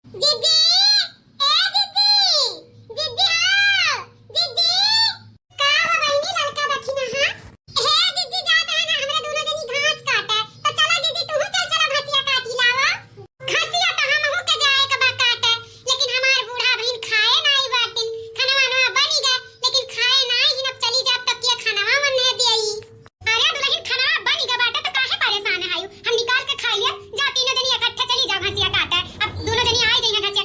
दीदी, ए दीदी, दीदी हाँ, दीदी का हो बहनी लड़का बैठी ना हाँ। हे दीदी जात है ना हमरा दोनों जनी घास काटे तो चलो दीदी तू चल चला भसिया काटी लावा। घसिया तो हम हो के जाए के बा काटे लेकिन हमार बूढ़ा बहन खाए नहीं बाटिन खाना वाना बनी गए लेकिन खाए नहीं हिनब चली जात तब के खाना मन नहीं देई। अरे दुल्हन खाना बनी गए बाटे तो काहे परेशान है हम निकाल के खा लिया जा तीनों जनी इकट्ठे चली जा भसिया काटे अब दोनों जनी आ जाइए घसिया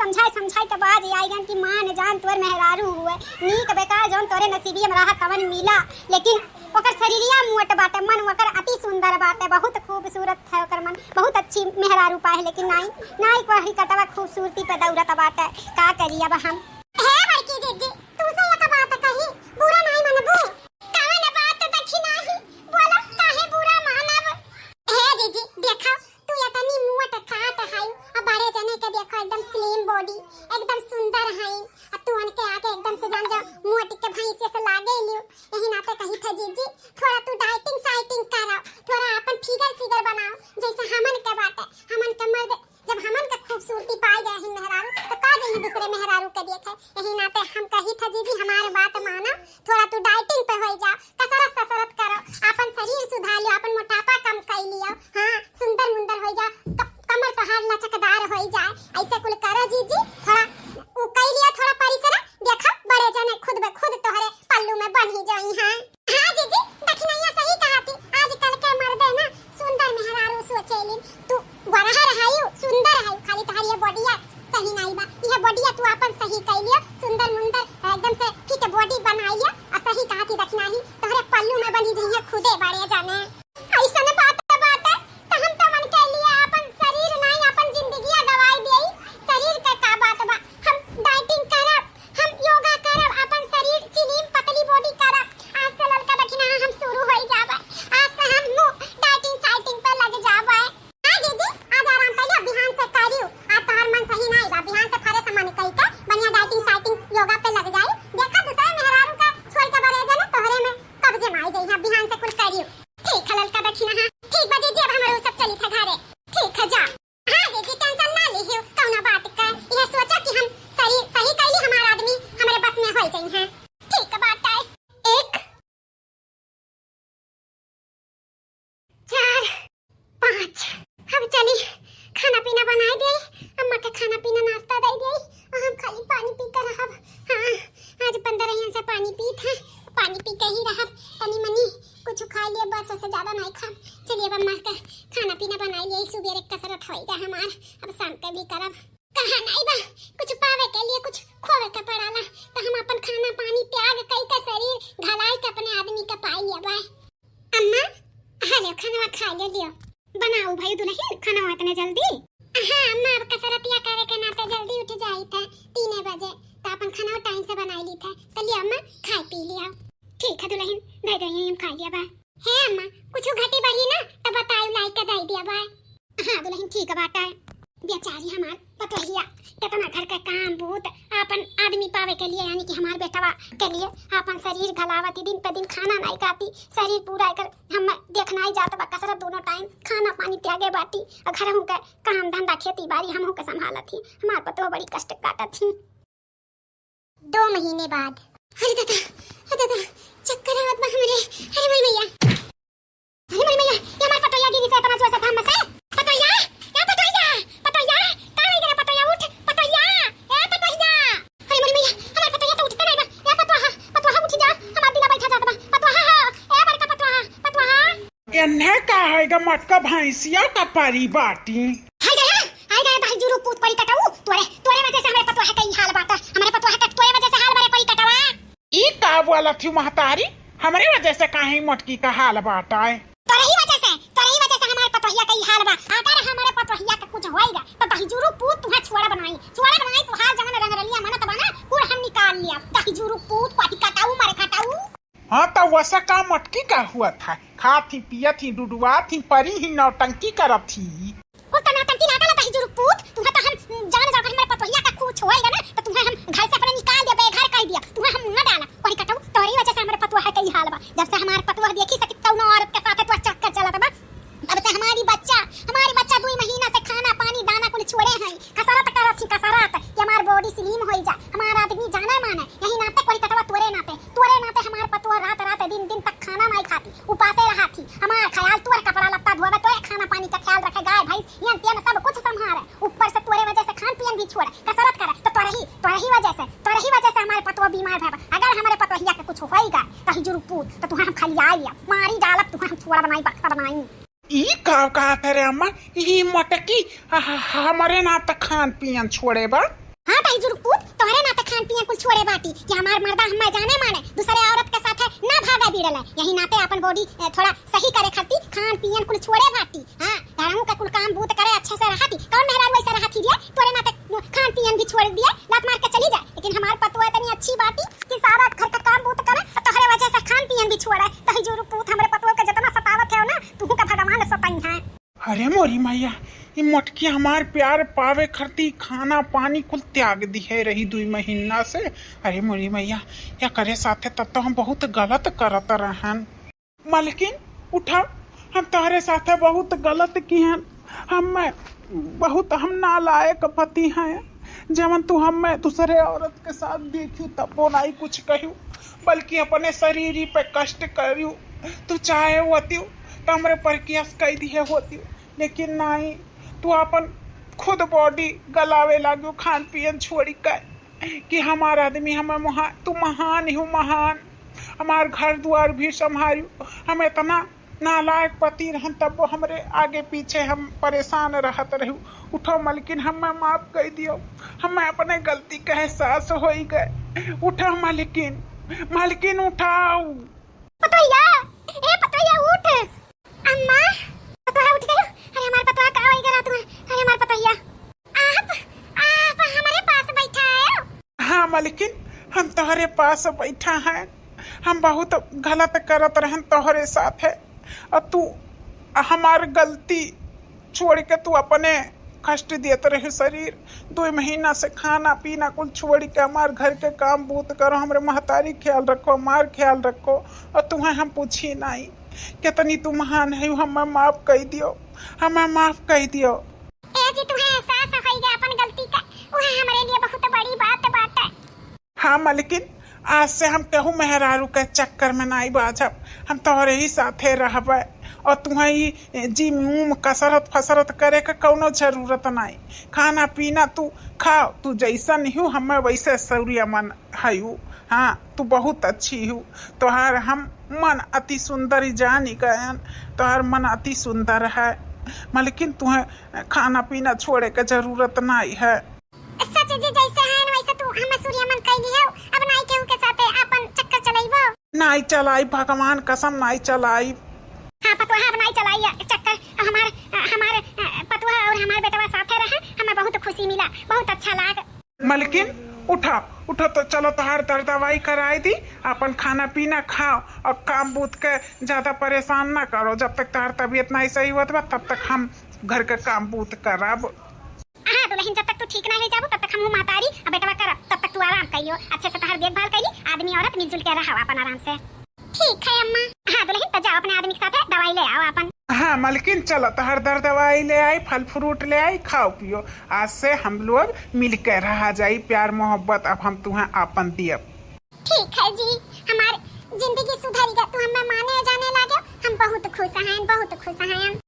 समझाए समझाए के बाद आई गन की मान जान तोर मेहरारू हुए नीक बेकार जौन तोरे नसीबिये में रहा तवन मिला, लेकिन ओकर शरीरिया मोट बाटे, मन ओकर अति सुंदर बाटे, बहुत खूबसूरत है ओकर मन, बहुत अच्छी मेहरारू पाए, लेकिन नाई कोई कटवा खूबसूरती पे दौड़त बाटे। का करी अब हम? हे बड़की दीदी तू से एक बात कही, बुरा नहीं मनबू? कवन बात देखी नहीं, बोलो काहे बुरा मानब? हे दीदी देखो तू इतनी मोट काट है और बड़े जने के देखो एकदम स्लिम बॉडी, एकदम सुंदर है, और तू उनके आके एकदम से जान जा मोट के भैंसे से लागे लियो। यही नाते कही था जीजी थोड़ा तू डाइटिंग साइटिंग करो, थोड़ा अपन फिगर बनाओ जैसे हमन के बाटे, हमन के मर्द जब हमन के खूबसूरती पाई गए हैं मेहरारू तो का जही दूसरे मेहरारू के देखे। यही नाते हम कही था जीजी हमारे बात मानो, थोड़ा तू डाइटिंग पे हो जा, कसरत करो, अपन शरीर सुधार लियो, अपन मोटापा कम कर लियो, हां सुंदर मुंदर हो जा, कमर तोहार लचकदार हो जाए, ऐसे कुल करो जीजी, थोड़ा उ कई लिया थोड़ा परिश्रम, देखो बड़े जने खुद ब खुद तोहरे पल्लू में बन ही जाई हैं। हां जीजी दखिनैया सही कहा थी, आजकल के मर्द ना सुंदर मेहरारू सोचेलिन, तू बड़ा रहायु सुंदर है, खाली तोहार ये बॉडीया सही नहीं बा, ये बॉडीया तू अपन सही कर लियो, सुंदर मुंदर एकदम से फिट बॉडी बनाइए, और सही कहा थी दखिनाही तोहरे पल्लू में बनी जइया खुदे बड़े जाने। ऐसा बात तो हम तो मन के लिए अपन शरीर नहीं अपन जिंदगी गवाई देई, शरीर के का बात बा, हम डाइटिंग करब, हम योगा करब, अपन शरीर स्लिम पतली बॉडी करब, आज से लड़का दखिना हम शुरू हो जाबे, आज से हम डाइटिंग साइटिंग पे लग जाबे। हां दीदी आज आराम कर लियो, बिहान से करियो, आज तोहर मन सही नहीं बा, बिहान से फरे सामान कई के बढ़िया डाइटिंग साइटिंग योगा पे लग जाई, देखा दूसरे मेहरारू का छोड़ के बड़े जने तोहरे में कब्जे माई जाई, हां बिहान से कुल करियो। ठीक है लड़का दखिना, हां ठीक बा जीजी, अब हमरो सब चली था घरे, ठीक है जा। हां जीजी टेंशन ना लीजियो कौना बात का, ये सोचा कि हम सही कैली, हमारा आदमी हमरे बस में हो जाई हैं, ठीक बात है। 1 4 5 अब चली खाना पीना बनाए दे, अम्मा के खाना पीना नाश्ता दे दे, और हम खाली पानी पी कर रहब। हां आज 15 यहाँ से पानी पीत है, पानी पी के ही रहब, तनी मनी कुछ खा लिए बस, उससे ज्यादा नहीं खा। चलिए अब अम्मा का खाना पीना बनाई लिए, सुबह कसरत होएगा हमार, अब शाम के भी करब, कहा नहीं बा कुछ पावे के लिए कुछ खोवे के पड़ाला, तो हम अपन खाना पानी त्याग कई का शरीर घलाई के अपने आदमी का पाई लिया बा। अम्मा हेलो खाना खा लियो, बनाओ भाई दुल्हन खाना इतने जल्दी? हां अम्मा अब कसरतिया करे के नाते जल्दी उठ जाई थे 3 बजे, तो अपन खाना टाइम से बनाई ली थे, चलिए अम्मा खा पी लिया। ठीक है दुल्हन दे दे हम खा लिया बा। है अम्मा कुछ घटी बढ़ी ना तो बताओ लाई के दे दिया बा। हां दुल्हन ठीक बात है, बेचारी हमार पतोहिया कितना घर का काम बहुत अपन आदमी पावे के लिए, यानी कि हमार बेटवा के लिए अपन शरीर घलावती, दिन पे दिन खाना नहीं खाती, शरीर पूरा कर हम देखना ही जात बा, कसरत दोनों टाइम खाना पानी त्यागे बाटी, और घर हूं के काम धंधा खेती बाड़ी हम के संभालत थी, हमार पतो बड़ी कष्ट काटत थी। 2 महीने बाद अरे दादा चक्कर आवत बा हमरे, अरे मोर मैया, अरे मोर मैया ये हमार पतोहिया गिरी से इतना जोर से धाम से, पतोहिया या पतोहिया का इधर पतोहिया उठ, पतोहिया ए पतोहिया, अरे मोर मैया हमार पतोहिया तो उठते नहीं बा, या पतोहा उठ जा, हमार दिला बैठा जात बा, पतोहा ए बड़का पतोहा एन्हे का हैगा मटका भैंसिया का पारी बाटी, हाय गया भाई जुरू पूत परी कटाऊ, तोरे वजह से हमारे पतोहा का हाल बाटा, हमारे पतोहा का तोरे वजह से हाल बारे परी कटावा। ई का बोला थी महतारी, हमरे वजह से काहे मटकी का हाल बाटा है? तोरे ही वजह से हमारे पतोहिया का हाल बा, अगर हमारे पतोहिया का कुछ होएगा तो दहीजुरू पूत तुहा छोड़ा बनाई तुहार जमन रंगरलिया मन त बना कुल हम निकाल लिया, दहीजुरू पूत पाटी कटाऊ मारे कटाऊ। हाँ तो वैसा का मटकी का हुआ था, खाती पियत ही डुडुआ थी परी ही नौटंकी करत थी, कुल नौटंकी ना कला दहीजुरू पूत, तुहा तो हम जान जाकर हमारे पतोहिया का कुछ होएगा ना तो तुहा हम घर से अपने निकाल दे, बेघर कर दिया, तुहा हम ना डाला परी कटाऊ, तोरी वजह से हमारे पतोहा का हाल बा, जब से हमारे पतोहा देखी सकी कौनो औरत के साथ तो चक्कर चलत बा, अब से हमारी बच्चा 2 महीना से खाना पानी दाना कुल छोड़े हैं, कसरत करत थी कसरत, कि हमार बॉडी स्लिम होई जा, हमार आदमी जाना माने, यही नाते कोई कटवा तोरे नाते हमार पतोहा रात दिन तक खाना नहीं खाती, उपासे रहा थी, हमार ख्याल तोर कपड़ा लत्ता धोवे, तोरे खाना पानी का ख्याल रखे, गाय भैंस यन त्यन सब कुछ संभाले, ऊपर से तोरे वजह से खान पियन भी छोड़े, कसरत करे, तो तोरे ही वजह से हमारे पतोहा बीमार है, अगर हमारे पतोहिया के कुछ होएगा तो जुरू पूत तो तुहा हम खाली आ लिया, मारी डालत तुहा हम छोड़ा बनाई बक्सा बनाई। ई का कहा रे अम्मा, ई मटकी हमारे ना त खान पियन छोड़े बा, हाँ ताई जुरपूत तोहरे नाते खान पियन कुल छोड़े बाटी कि हमार मर्दा हमें जाने माने दूसरे औरत के साथ ना भागा बिरला यही नाते अपन बॉडी थोड़ा सही करे खाती खान पियन कुल छोड़े बाटी। हां घरों का कुल काम बूत करे अच्छे से रहती कौन मेहरारू वैसा रहती दिए तोरे नाते खान पियन भी छोड़ दिए लात मार के चली जाए। लेकिन हमार पतवा इतनी अच्छी बाटी कि सारा घर का काम बूत करे और तोहरे वजह से खान पियन भी छोड़े। ताई जुरपूत हमरे पतवा के जितना सतावत है ना तू का भगवान सताई है। अरे मोरी मैया ये मोटकी हमार प्यार पावे खरती खाना पानी कुल त्याग दिए रही 2 महीना से। अरे मोरी मैया या करे साथे तब तो हम बहुत गलत करत रहन। मालकिन उठा हम तोहरे साथे बहुत गलत किहन। हम नालायक पति हैं जवन तू हमें दूसरे औरत के साथ देखी तबो नहीं कुछ कहू बल्कि अपने शरीर पे कष्ट करू। तू चाहे होती तो हमरे पर केस कह दिए होती लेकिन नहीं तू अपन खुद बॉडी गलावे लागू खान पियन छोड़ी कर कि हमार आदमी हमें तू महान ही महान हमार घर द्वार भी संभालू। हम इतना नालायक पति रहन तब वो हमरे आगे पीछे हम परेशान रहत रहू। उठो मलकिन हमें माफ कर दियो हमें अपने गलती का एहसास हो गए। उठो मलकिन मलकिन उठाओ। पतोया ए पतोया उठ अम्मा पतोया उठ गयो। अरे हमार पतोया का होई गरा तू। अरे हमार पतोया आप हमारे पास बैठा है। हाँ मलकिन हम तुम्हारे पास बैठा हैं। हम बहुत गलत करत रहन तोहरे साथ है और तू हमार गलती छोड़ के तू अपने कष्ट देते रहे शरीर 2 महीना से खाना पीना कुल छोड़ के हमार घर के काम बूत करो हमरे महतारी ख्याल रखो हमार ख्याल रखो और तुम्हें हम पूछी नहीं कितनी तू महान है हमें माफ कर दियो हमें माफ कर दियो। ए जी तुम्हें एहसास हो गया अपन गलती का वह हमारे लिए बहुत बड़ी बात है। हाँ मलकिन आज से हम कहूँ मेहरारू के चक्कर में नहीं बाजब हम तोहरे ही साथे रहबे और तुम्हें ही जिम उम कसरत फसरत करे का कौनो जरूरत नहीं। खाना पीना तू खाओ तू जैसा नहीं हूँ हमें वैसे सूर्यमन हयू। हाँ तू बहुत अच्छी हूँ तोहार हम मन अति सुंदर जानी गयन तोहार मन अति सुंदर है मलकिन तुम्हें खाना पीना छोड़े के जरूरत नहीं है। सच जी जैसे है वैसे तू हमें सूर्यमन कह लियो अब नहीं केहू के साथ अपन चक्कर चलाइबो नहीं चलाई भगवान कसम नहीं चलाई। हाँ पतवा अब नहीं चलाई चक्कर हमारे पतवा और हमारे बेटवा साथे रहे हमें बहुत खुशी मिला बहुत अच्छा लाग। मलकिन उठा उठो तो चलो तोहार दवाई कराई दी अपन खाना पीना खाओ और काम बूत के ज्यादा परेशान ना करो जब तक तोहार तबीयत नहीं सही होत बा तब तक हम घर के काम बूत करब। हाँ तो लेकिन जब तक तू ठीक नहीं जाबू तब तक हम महतारी और बेटवा करब तब तक तू आराम करियो अच्छे से तोहार देखभाल करी आदमी औरत मिलजुल के रहो अपन आराम से। ठीक है अम्मा। हाँ तो लेकिन तो जाओ अपने आदमी के साथ दवाई ले आओ अपन। हाँ मलकिन चलो तोहर दवाई ले आई फल फ्रूट ले आई खाओ पियो आज से हम लोग मिल के रहा जाई प्यार मोहब्बत अब हम तुम्हें आपन दियब। ठीक है जी हमार जिंदगी सुधरी गई तू हमें माने जाने लगे हम बहुत खुश हैं।